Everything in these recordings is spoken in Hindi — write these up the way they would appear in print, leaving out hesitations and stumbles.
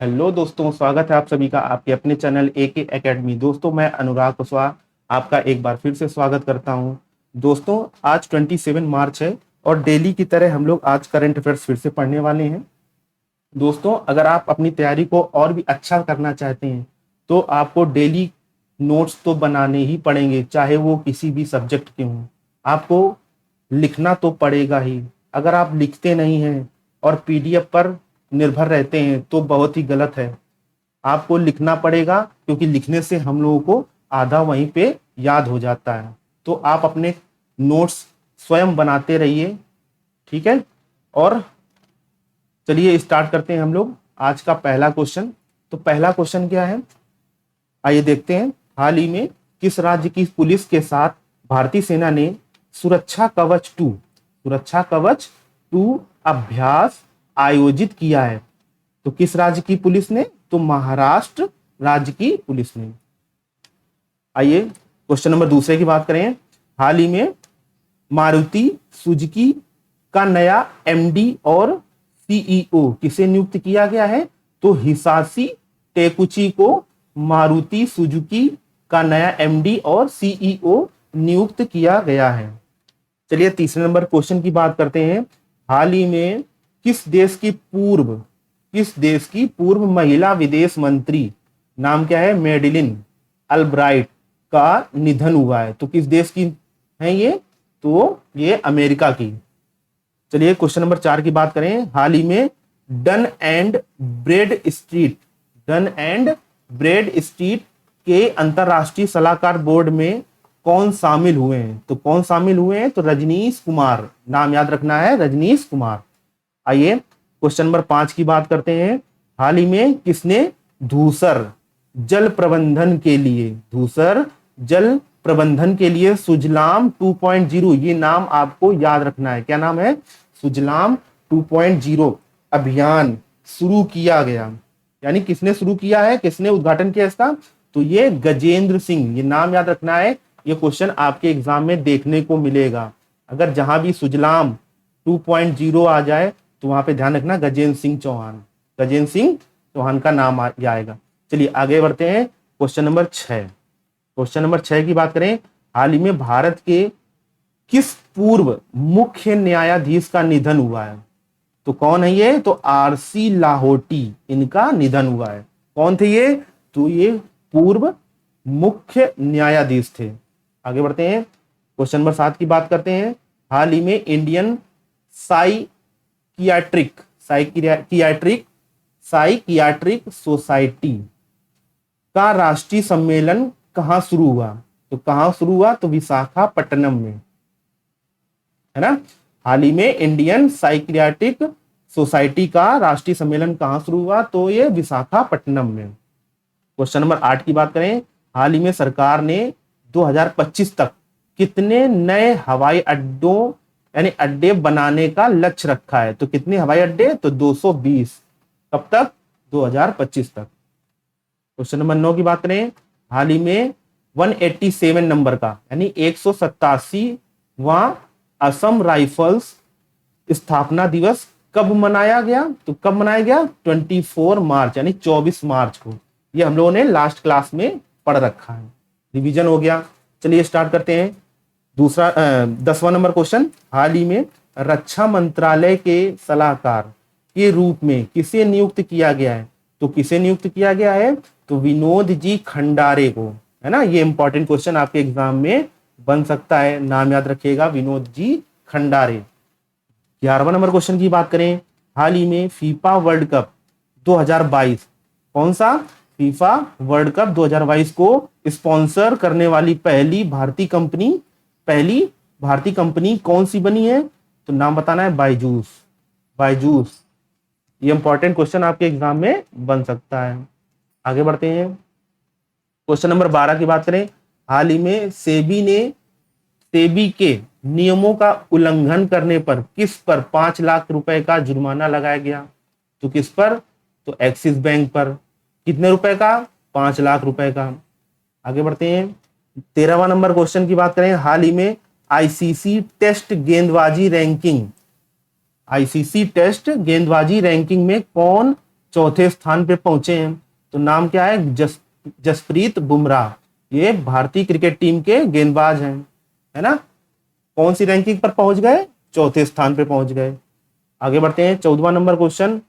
हेलो दोस्तों, स्वागत है आप सभी का आपके अपने चैनल एके एकेडमी। दोस्तों, मैं अनुराग कुशवाहा आपका एक बार फिर से स्वागत करता हूं। दोस्तों, आज 27 मार्च है और डेली की तरह हम लोग आज करंट अफेयर्स फिर से पढ़ने वाले हैं। दोस्तों, अगर आप अपनी तैयारी को और भी अच्छा करना चाहते हैं तो आपको डेली नोट्स तो बनाने ही पड़ेंगे, चाहे वो किसी भी सब्जेक्ट के हों। आपको लिखना तो पड़ेगा ही। अगर आप लिखते नहीं हैं और पीडीएफ पर निर्भर रहते हैं तो बहुत ही गलत है। आपको लिखना पड़ेगा, क्योंकि लिखने से हम लोगों को आधा वहीं पे याद हो जाता है। तो आप अपने नोट्स स्वयं बनाते रहिए, ठीक है। और चलिए स्टार्ट करते हैं हम लोग आज का पहला क्वेश्चन। तो पहला क्वेश्चन क्या है, आइए देखते हैं। हाल ही में किस राज्य की पुलिस के साथ भारतीय सेना ने सुरक्षा कवच 2 अभ्यास आयोजित किया है? तो किस राज्य की पुलिस ने? तो महाराष्ट्र राज्य की पुलिस ने। आइए क्वेश्चन नंबर दूसरे की बात करें। हाल ही में मारुति सुजुकी का नया एमडी और सीईओ किसे नियुक्त किया गया है? तो हिसाशी टेकुची को मारुति सुजुकी का नया एमडी और सीईओ नियुक्त किया गया है। चलिए तीसरे नंबर क्वेश्चन की बात करते हैं। हाल ही में किस देश की पूर्व महिला विदेश मंत्री, नाम क्या है, मेडिलिन अल्ब्राइट, का निधन हुआ है? तो किस देश की है ये? तो ये अमेरिका की। चलिए क्वेश्चन नंबर 4 की बात करें। हाल ही में डन एंड ब्रेड स्ट्रीट के अंतरराष्ट्रीय सलाहकार बोर्ड में कौन शामिल हुए हैं? तो कौन शामिल हुए हैं? तो रजनीश कुमार, नाम याद रखना है, रजनीश कुमार। आइए क्वेश्चन नंबर 5 की बात करते हैं। हाल ही में किसने धूसर जल प्रबंधन के लिए सुजलाम 2.0, ये नाम आपको याद रखना है, क्या नाम है? सुजलाम 2.0 अभियान शुरू किया गया। यानी किसने शुरू किया है, किसने उद्घाटन किया इसका? तो ये गजेंद्र सिंह, ये नाम याद रखना है। ये क्वेश्चन आपके एग्जाम में देखने को मिलेगा। अगर जहां भी सुजलाम 2.0 आ जाए तो वहां पे ध्यान रखना गजेंद्र सिंह चौहान का नाम आएगा। चलिए आगे बढ़ते हैं। क्वेश्चन नंबर 6 की बात करें। हाल ही में भारत के किस पूर्व मुख्य न्यायाधीश का निधन हुआ है? तो कौन है ये? तो आरसी लाहोटी, इनका निधन हुआ है। कौन थे ये? तो ये पूर्व मुख्य न्यायाधीश थे। आगे बढ़ते हैं। क्वेश्चन नंबर 7 की बात करते हैं। हाल ही में इंडियन साइकियाट्रिक सोसाइटी का राष्ट्रीय सम्मेलन कहां शुरू हुआ? तो कहां शुरू हुआ? तो विशाखापट्टनम में, है ना। हाल ही में इंडियन साइकियाट्रिक सोसाइटी का राष्ट्रीय सम्मेलन कहां शुरू हुआ? तो ये विशाखापट्टनम में। क्वेश्चन नंबर 8 की बात करें। हाल ही में सरकार ने 2025 तक कितने नए हवाई अड्डों यानी अड्डे बनाने का लक्ष्य रखा है? तो कितने हवाई अड्डे? तो 220। कब तक? 2025 तक। क्वेश्चन नंबर 9 की बात करें। हाल ही में 187 नंबर का यानी 187वां असम राइफल्स स्थापना दिवस कब मनाया गया? तो कब मनाया गया? 24 मार्च यानी 24 मार्च को। ये हम लोगों ने लास्ट क्लास में पढ़ रखा है, रिवीजन हो गया। चलिए स्टार्ट करते हैं। 10वां नंबर क्वेश्चन। हाल ही में रक्षा मंत्रालय के सलाहकार के रूप में किसे नियुक्त किया गया है? तो किसे नियुक्त किया गया है? तो विनोद जी खंडारे को, है ना। ये इंपॉर्टेंट क्वेश्चन आपके एग्जाम में बन सकता है, नाम याद रखिएगा, विनोद जी खंडारे। 11वां नंबर क्वेश्चन की बात करें। हाल ही में फीफा वर्ल्ड कप 2022, कौन सा? फीफा वर्ल्ड कप 2022 को स्पॉन्सर करने वाली पहली भारतीय कंपनी कौन सी बनी है? तो नाम बताना है, बायजूस। ये इंपॉर्टेंट क्वेश्चन आपके एग्जाम में बन सकता है। आगे बढ़ते हैं। क्वेश्चन नंबर 12 की बात करें। हाल ही में सेबी के नियमों का उल्लंघन करने पर किस पर 5 लाख रुपए का जुर्माना लगाया गया? तो किस पर? तो एक्सिस बैंक पर। कितने रुपए का? 5 लाख रुपए का। आगे बढ़ते हैं। 13वां नंबर क्वेश्चन की बात करें। हाल ही में आईसीसी टेस्ट गेंदबाजी रैंकिंग में कौन चौथे स्थान पे पहुंचे हैं। तो नाम क्या है? जसप्रीत बुमराह। ये भारतीय क्रिकेट टीम के गेंदबाज हैं, है ना। कौन सी रैंकिंग पर पहुंच गए? चौथे स्थान पे पहुंच गए। आगे बढ़ते हैं, 14वां नंबर क्वेश्चन।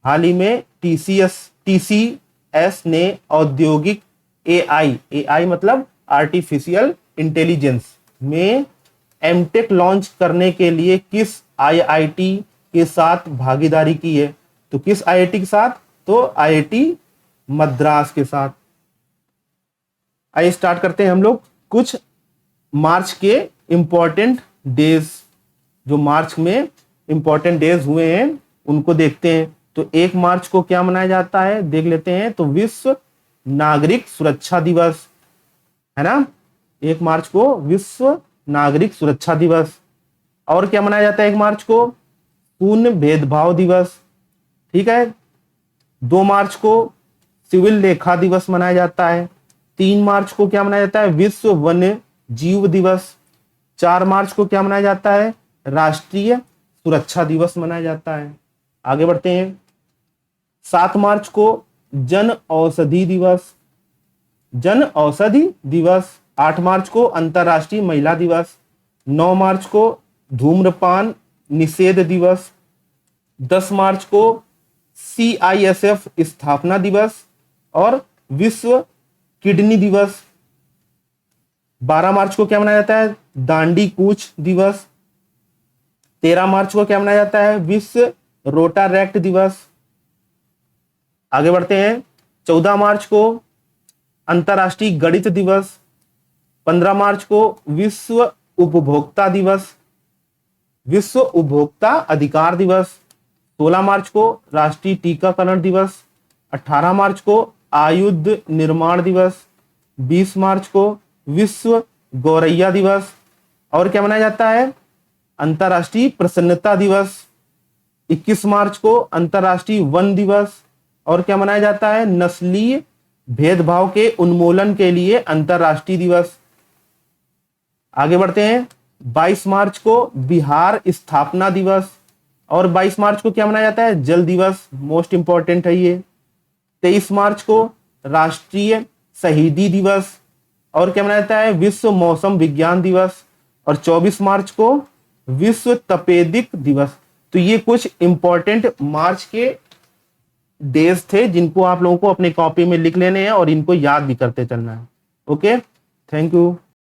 हाल ही में टीसीएस ने औद्योगिक एआई मतलब आर्टिफिशियल इंटेलिजेंस में एमटेक लॉन्च करने के लिए किस आईआईटी के साथ भागीदारी की है? तो किस आईआईटी के साथ? तो आईआईटी मद्रास के साथ। आइए स्टार्ट करते हैं हम लोग कुछ मार्च के इंपॉर्टेंट डेज, जो मार्च में इंपॉर्टेंट डेज हुए हैं उनको देखते हैं। तो 1 मार्च को क्या मनाया जाता है देख लेते हैं। तो विश्व नागरिक सुरक्षा दिवस, है ना। 1 मार्च को विश्व नागरिक सुरक्षा दिवस। और क्या मनाया जाता है 1 मार्च को? शून्य भेदभाव दिवस, ठीक है। 2 मार्च को सिविल लेखा दिवस मनाया जाता है। 3 मार्च को क्या मनाया जाता है? विश्व वन्य जीव दिवस। 4 मार्च को क्या मनाया जाता है? राष्ट्रीय सुरक्षा दिवस मनाया जाता है। आगे बढ़ते हैं, 7 मार्च को जन औषधि दिवस, जन औषधि दिवस। 8 मार्च को अंतर्राष्ट्रीय महिला दिवस। 9 मार्च को धूम्रपान निषेध दिवस। 10 मार्च को CISF स्थापना दिवस और विश्व किडनी दिवस। 12 मार्च को क्या मनाया जाता है? दांडी कूच दिवस। 13 मार्च को क्या मनाया जाता है? विश्व रोटारैक्ट दिवस। आगे बढ़ते हैं, 14 मार्च को अंतर्राष्ट्रीय गणित दिवस। 15 मार्च को विश्व उपभोक्ता दिवस, विश्व उपभोक्ता अधिकार दिवस। 16 मार्च को राष्ट्रीय टीकाकरण दिवस। 18 मार्च को आयुध निर्माण दिवस। 20 मार्च को विश्व गौरैया दिवस। और क्या मनाया जाता है? अंतर्राष्ट्रीय प्रसन्नता दिवस। 21 मार्च को अंतर्राष्ट्रीय वन दिवस। और क्या मनाया जाता है? नस्लीय भेदभाव के उन्मूलन के लिए अंतर्राष्ट्रीय दिवस। आगे बढ़ते हैं, 22 मार्च को बिहार स्थापना दिवस। और 22 मार्च को क्या मनाया जाता है? जल दिवस, मोस्ट इंपॉर्टेंट है ये। 23 मार्च को राष्ट्रीय शहीदी दिवस। और क्या मनाया जाता है? विश्व मौसम विज्ञान दिवस। और 24 मार्च को विश्व तपेदिक दिवस। तो ये कुछ इंपॉर्टेंट मार्च के डेज थे जिनको आप लोगों को अपनी कॉपी में लिख लेने हैं और इनको याद भी करते चलना है। Okay, thank you.